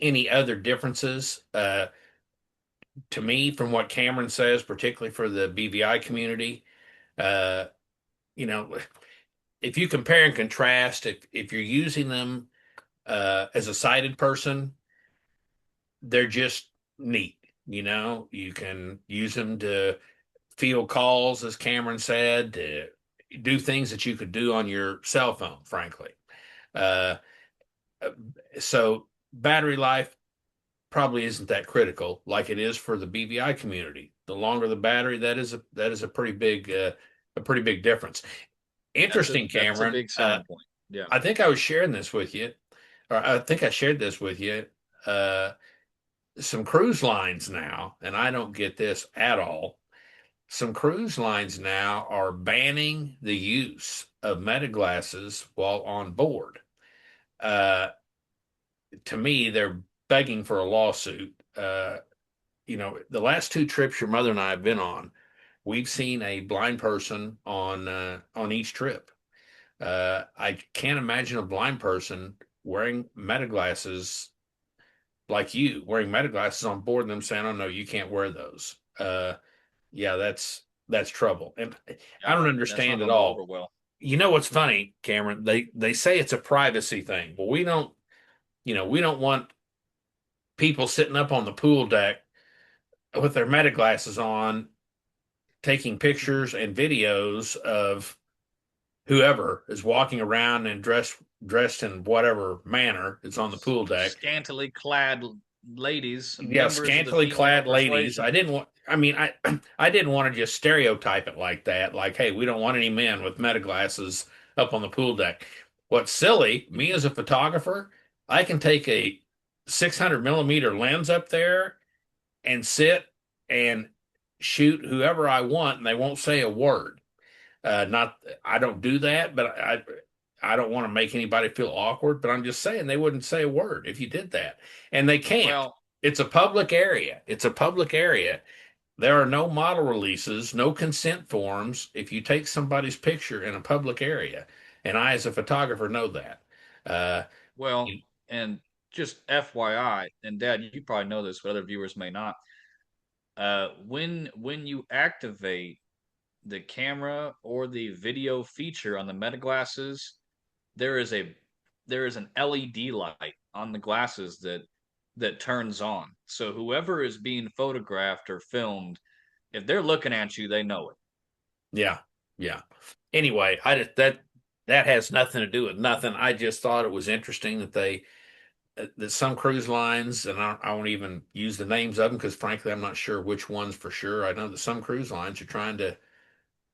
any other differences. To me, from what Cameron says, particularly for the BVI community, uh, you know, if you compare and contrast, if you're using them as a sighted person, they're just neat. You can use them to field calls, as Cameron said, to do things that you could do on your cell phone, frankly. Uh, so battery life probably isn't that critical like it is for the BVI community. The longer the battery, that is a pretty big difference. Interesting, That's a Cameron. big selling point. Yeah. I think I was sharing this with you, or I think I shared this with you. Uh, some cruise lines now, and I don't get this at all. Some cruise lines now are banning the use of meta glasses while on board. Uh, to me, they're begging for a lawsuit. The last two trips your mother and I have been on, we've seen a blind person on each trip. I can't imagine a blind person wearing meta glasses like you, wearing meta glasses on board and them saying, "Oh no, you can't wear those." Yeah, that's trouble, and I Yeah, don't that's not understand at going to go over all. well. You know what's funny, Cameron? They say it's a privacy thing. Well, we don't want people sitting up on the pool deck with their meta glasses on, taking pictures and videos of whoever is walking around and dressed in whatever manner is on the pool deck. Scantily clad ladies, Yeah, members of the scantily female clad ladies. persuasion. I didn't want, I mean, I didn't want to just stereotype it like that. Like, hey, we don't want any men with meta glasses up on the pool deck. What's silly, me as a photographer, I can take a 600 millimeter lens up there and sit and shoot whoever I want, and they won't say a word. Not, I don't do that, but I don't want to make anybody feel awkward. But I'm just saying they wouldn't say a word if you did that, and they can't. Well, It's a public area. It's a public area. There are no model releases, no consent forms if you take somebody's picture in a public area, and I, as a photographer, know that. Uh, well, and just FYI, and Dad, you probably know this, but other viewers may not. When you activate the camera or the video feature on the Meta glasses, there is a there is an LED light on the glasses that turns on. So whoever is being photographed or filmed, if they're looking at you, they know it. yeah, yeah. Anyway, I just that has nothing to do with nothing. I just thought it was interesting that that some cruise lines, and I won't even use the names of them because frankly, I'm not sure which ones for sure. I know that some cruise lines are trying to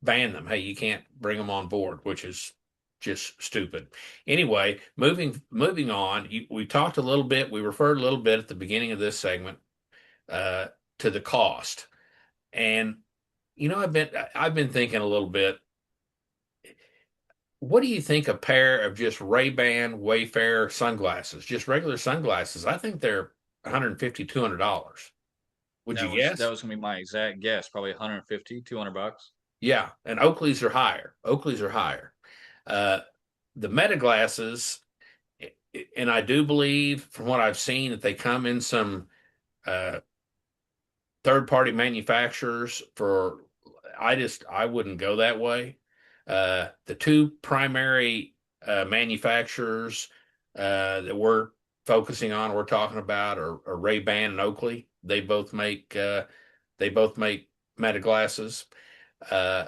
ban them. Hey, you can't bring them on board, which is just stupid. Anyway, moving on. We talked a little bit. We referred a little bit at the beginning of this segment uh, to the cost, and I've been thinking a little bit. What do you think a pair of just Ray-Ban Wayfarer sunglasses, just regular sunglasses? I think they're 150, $200. Would you That guess? was gonna be my exact guess, probably 150, $200. Yeah, and Oakley's are higher. Oakley's are higher. Uh, the Meta glasses, and I do believe from what I've seen that they come in some uh, third-party manufacturers for. I wouldn't go that way. The two primary manufacturers that we're talking about are Ray-Ban and Oakley. They both make Meta glasses. Uh,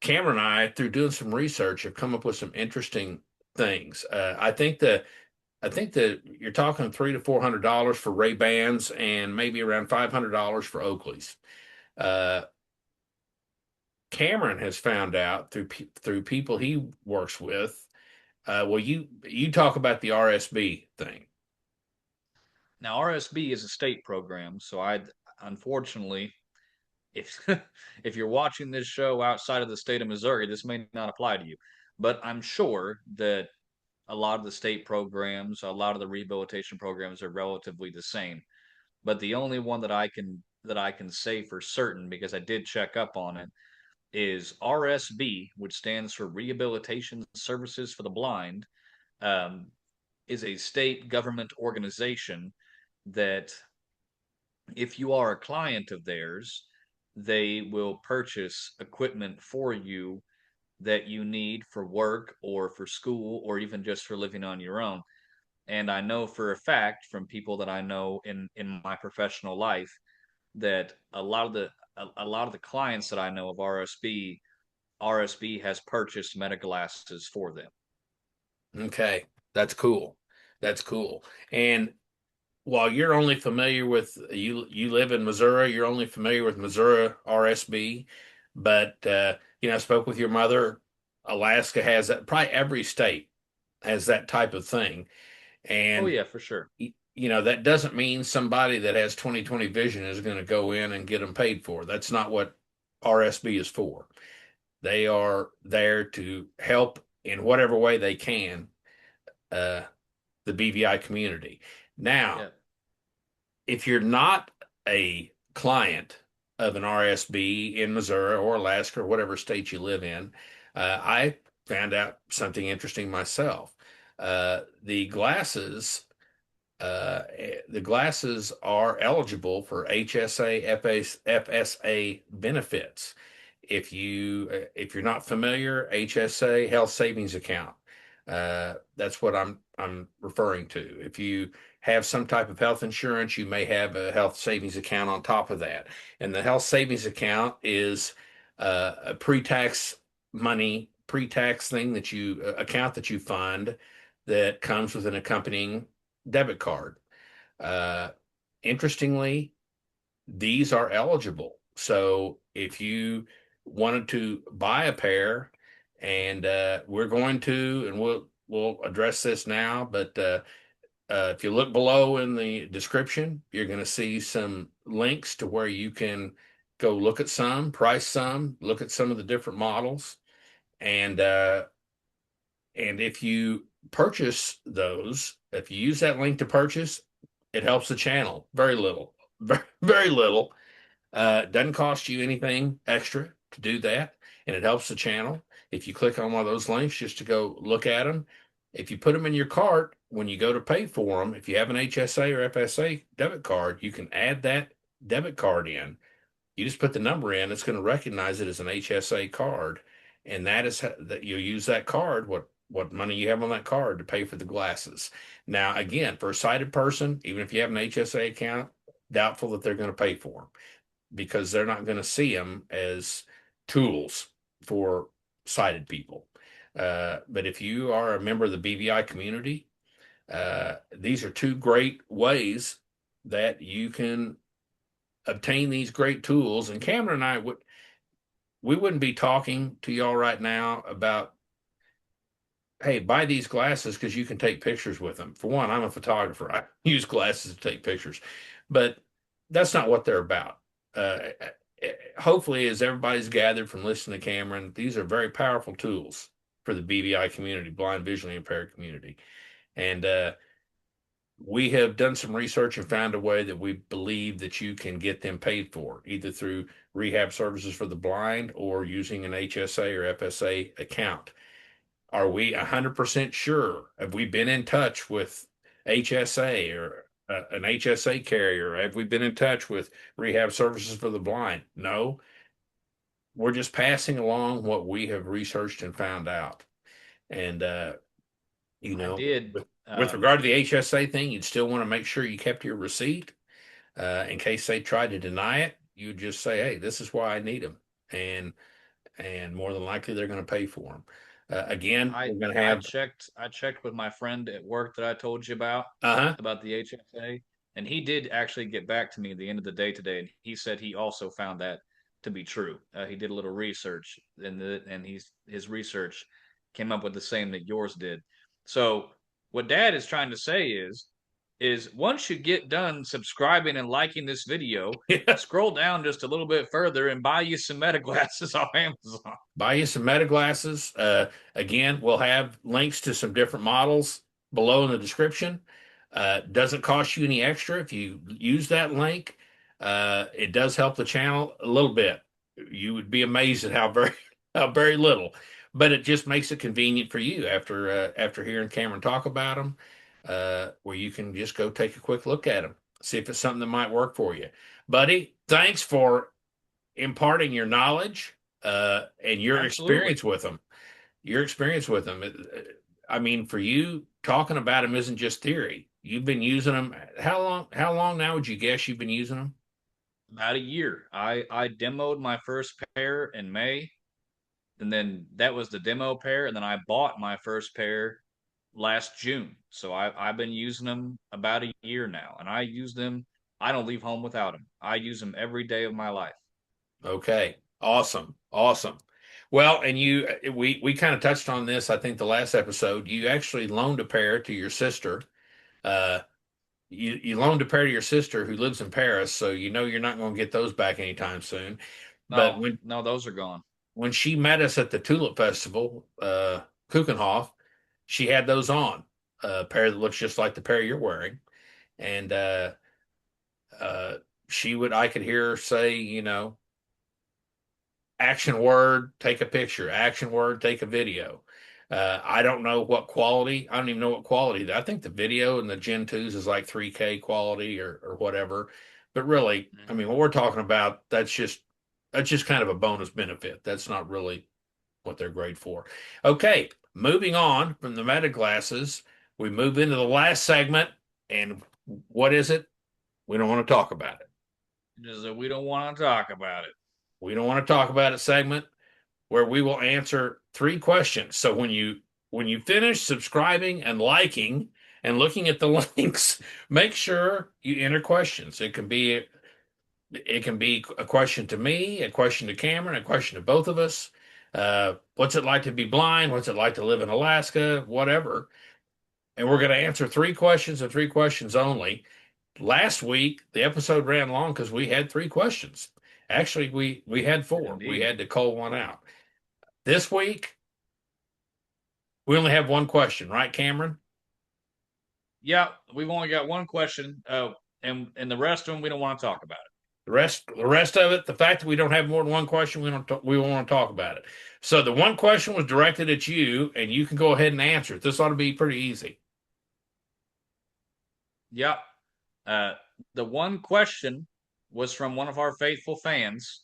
Cameron and I, through doing some research, have come up with some interesting things. I think that you're talking $300 to $400 for Ray Bans and maybe around $500 for Oakleys. Uh, Cameron has found out through people he works with. Well, you talk about the RSB thing. Now, RSB is a state program, so I unfortunately, if if you're watching this show outside of the state of Missouri, this may not apply to you. But I'm sure that a lot of the state programs, a lot of the rehabilitation programs are relatively the same. But the only one that I can say for certain, because I did check up on it, is RSB, which stands for Rehabilitation Services for the Blind, um, is a state government organization that, if you are a client of theirs, they will purchase equipment for you that you need for work or for school or even just for living on your own. And I know for a fact from people that I know in my professional life that a lot of the clients that I know of RSB has purchased Meta glasses for them. Okay, that's cool. That's cool. And while you're only familiar with you live in Missouri, you're only familiar with Missouri RSB, but I spoke with your mother. Alaska has that. Probably every state has that type of thing, Oh and yeah, for sure. that doesn't mean somebody that has 20/20 vision is going to go in and get them paid for. That's not what RSB is for. They are there to help in whatever way they can uh, the BVI community. Now, Yeah. if you're not a client of an RSB in Missouri or Alaska or whatever state you live in, I found out something interesting myself. Uh, the glasses, the glasses are eligible for HSA, FSA benefits. If you're not familiar, HSA health savings account. That's what I'm referring to. If you have some type of health insurance, you may have a health savings account on top of that. And the health savings account is a pre-tax money pre-tax thing that you account that you fund that comes with an accompanying debit card. Uh, Interestingly, these are eligible. So if you wanted to buy a pair, and we're going to, and we'll address this now, but if you look below in the description, you're going to see some links to where you can go look at some, price some, look at some of the different models, and if you purchase those, if you use that link to purchase, it helps the channel very little, very, very little. It doesn't cost you anything extra to do that, and it helps the channel. If you click on one of those links just to go look at them, if you put them in your cart, when you go to pay for them, if you have an HSA or FSA debit card, you can add that debit card in. You just put the number in, it's going to recognize it as an HSA card, and that is that you'll use that card, what money you have on that card to pay for the glasses. Now, again, for a sighted person, even if you have an HSA account, doubtful that they're going to pay for them because they're not going to see them as tools for sighted people. But if you are a member of the BVI community, these are two great ways that you can obtain these great tools. And Cameron and I we wouldn't be talking to y'all right now about, hey, buy these glasses because you can take pictures with them. For one, I'm a photographer. I use glasses to take pictures, but that's not what they're about. Uh, Hopefully, as everybody's gathered from listening to Cameron, these are very powerful tools for the BVI community, blind visually impaired community. And we have done some research and found a way that we believe that you can get them paid for, either through rehab services for the blind or using an HSA or FSA account. Are we 100% sure? Have we been in touch with HSA or an HSA carrier? Have we been in touch with rehab services for the blind? No. We're just passing along what we have researched and found out. And, you I know, did. with regard to the HSA thing, you'd still want to make sure you kept your receipt in case they try to deny it. You just say, "Hey, this is why I need them," and more than likely they're going to pay for them. Again, I we're going to I have checked with my friend at work that I told you uh-huh. about the HSA, and he did actually get back to me at the end of the day today, and he said he also found that to be true. He did a little research, and his research came up with the same that yours did. So what Dad is trying to say is once you get done subscribing and liking this video, Yeah. scroll down just a little bit further and buy you some meta glasses off Amazon. Buy you some meta glasses. Again, we'll have links to some different models below in the description. Doesn't cost you any extra if you use that link. It does help the channel a little bit. You would be amazed at how very little, but it just makes it convenient for you after hearing Cameron talk about them, where you can just go take a quick look at them, see if it's something that might work for you. Buddy, thanks for imparting your knowledge and your Absolutely. experience with them. Your experience with them. I mean, for you, talking about them isn't just theory. You've been using them. How long? How long now would you guess you've been using them? About a year. I demoed my first pair in May, and then that was the demo pair, and then I bought my first pair last June. So I've been using them about a year now, and I use them. I don't leave home without them. I use them every day of my life. Okay, awesome, awesome. Well, and we kind of touched on this. I think the last episode, you actually loaned a pair to your sister. Uh, you loaned a pair to your sister who lives in Paris, so you know you're not going to get those back anytime soon. But No, no, those are gone. when she met us at the Tulip Festival, Kuchenhof, she had those on, a pair that looks just like the pair you're wearing. And uh, I could hear her say, action word, take a picture, action word, take a video. I don't know what quality. I don't even know what quality. I think the video in the Gen 2s is like 3K quality or whatever. But really, I mean, Mhm. what we're talking about, that's just kind of a bonus benefit. That's not really what they're great for. Okay, moving on from the meta glasses, we move into the last segment. And what is it? We don't want to talk about it. Just that we don't want to talk about it. We don't want to talk about it segment. where we will answer three questions. So when you finish subscribing and liking and looking at the links, make sure you enter questions. It can be a question to me, a question to Cameron, a question to both of us. What's it like to be blind? What's it like to live in Alaska? Whatever. And we're going to answer three questions and three questions only. Last week, the episode ran long because we had three questions. Actually, we had four. We Indeed. had to cull one out. This week, we only have one question, right, Cameron? Yeah, we've only got one question, and the rest of them we don't want to talk about it. The rest of it, the fact that we don't have more than one question, we don't want to talk about it. So the one question was directed at you, and you can go ahead and answer it. This ought to be pretty easy. Yeah. Uh, the one question was from one of our faithful fans,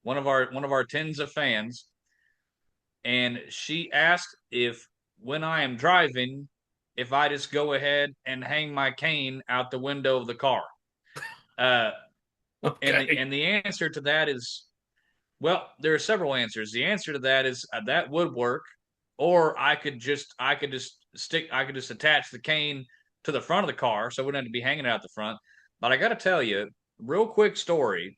one of our tens of fans, and she asked if when I am driving, if I just go ahead and hang my cane out the window of the car. Uh, and the Okay. and the answer to that is, well, there are several answers. The answer to that is that would work, or I could just attach the cane to the front of the car, so it wouldn't have to be hanging out the front. But I got to tell you, real quick story.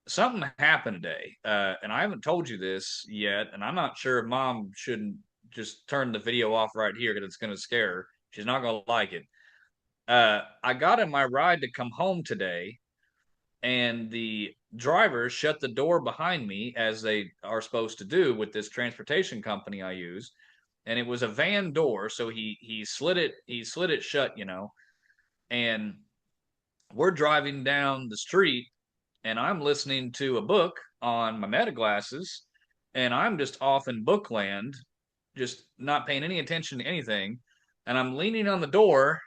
Something happened today, and I haven't told you this yet, and I'm not sure if Mom shouldn't just turn the video off right here because it's going to scare her. She's not going to like it. I got in my ride to come home today, and the driver shut the door behind me as they are supposed to do with this transportation company I use, and it was a van door, so he slid it shut, and we're driving down the street, and I'm listening to a book on my meta glasses, and I'm just off in bookland, just not paying any attention to anything, and I'm leaning on the door,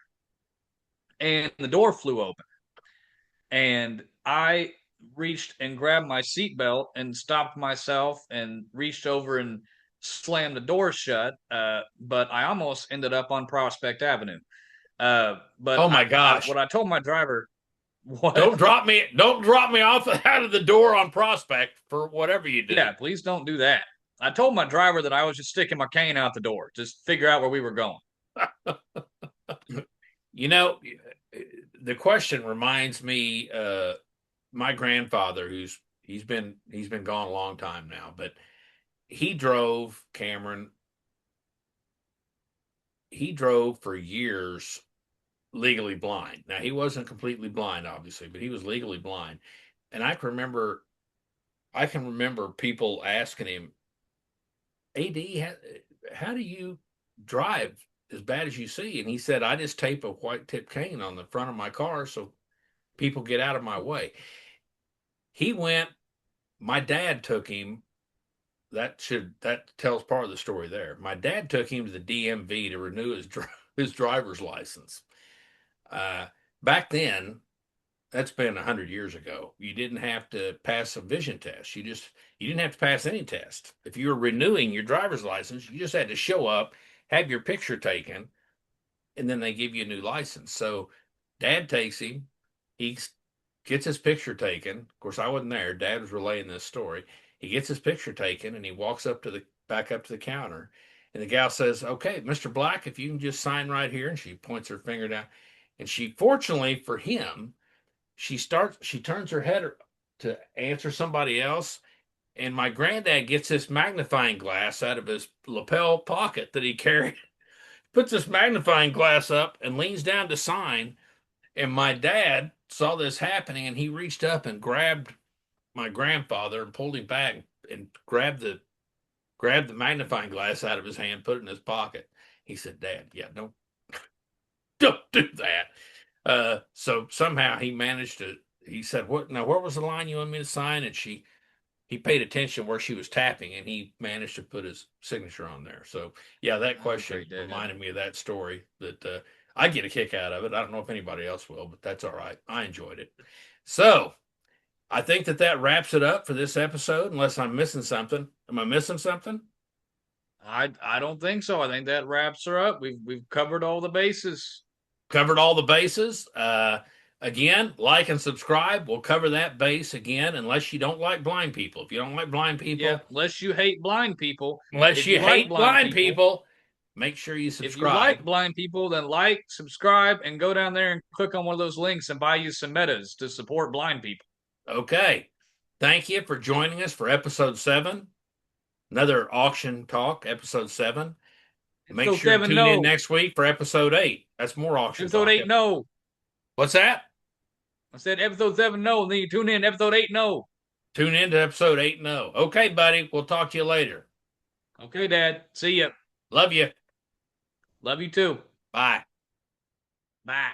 and the door flew open, and I reached and grabbed my seatbelt and stopped myself and reached over and slammed the door shut. But I almost ended up on Prospect Avenue. But Oh my what gosh. I told my driver, Don't what? drop me. Don't drop me off out of the door on Prospect for whatever you do. Yeah, please don't do that. I told my driver that I was just sticking my cane out the door, just figure out where we were going. You know, the question reminds me my grandfather he's been gone a long time now, but he drove Cameron. He drove for years legally blind. Now he wasn't completely blind obviously, but he was legally blind. And I can remember people asking him, "AD, how do you drive as bad as you see?" And he said, "I just tape a white tip cane on the front of my car so people get out of my way." He went, my dad took him. That tells part of the story there. My dad took him to the DMV to renew his driver's license. Uh, Back then, that's been 100 years ago. You didn't have to pass a vision test. You didn't have to pass any test. If you were renewing your driver's license, you just had to show up, have your picture taken, and then they give you a new license. So Dad takes him. He gets his picture taken. Of course, I wasn't there. Dad was relaying this story. He gets his picture taken and he walks back up to the counter. And the gal says, "Okay, Mr. Black, if you can just sign right here." And she points her finger down. And fortunately for him, she turns her head to answer somebody else. And my granddad gets this magnifying glass out of his lapel pocket that he carried, puts this magnifying glass up and leans down to sign. And my dad saw this happening and he reached up and grabbed my grandfather and pulled him back and grabbed the magnifying glass out of his hand, put it in his pocket. He said, "Dad, yeah, don't do that." So somehow he managed to. He said, "What now? Where was the line you want me to sign?" And he paid attention where she was tapping, and he managed to put his signature on there. So yeah, that Oh, question great dad. reminded me of that story. That I get a kick out of it. I don't know if anybody else will, but that's all right. I enjoyed it. So I think that wraps it up for this episode. Unless I'm missing something. Am I missing something? I don't think so. I think that wraps her up. We've covered all the bases. Covered all the bases. Again, like and subscribe. We'll cover that base again, unless you don't like blind people. If you don't like blind Yeah, people, unless you hate blind people. unless If you you like hate blind blind people, people, make sure you if you like subscribe. blind people, then like, subscribe, and go down there and click on one of those links and buy you some metas to support blind people. Okay. Thank you for joining us for episode 7. Another auction talk, episode 7. Make Episode sure to 7, tune in no. next week for episode 8. That's more auction Episode talk. 8, no. What's that? I said episode 7, no. Then you tune in episode 8, no. Tune in to episode 8 and 0. Okay, buddy. We'll talk to you later. Okay, Dad. See ya. Love you. Love you too. Bye. Bye.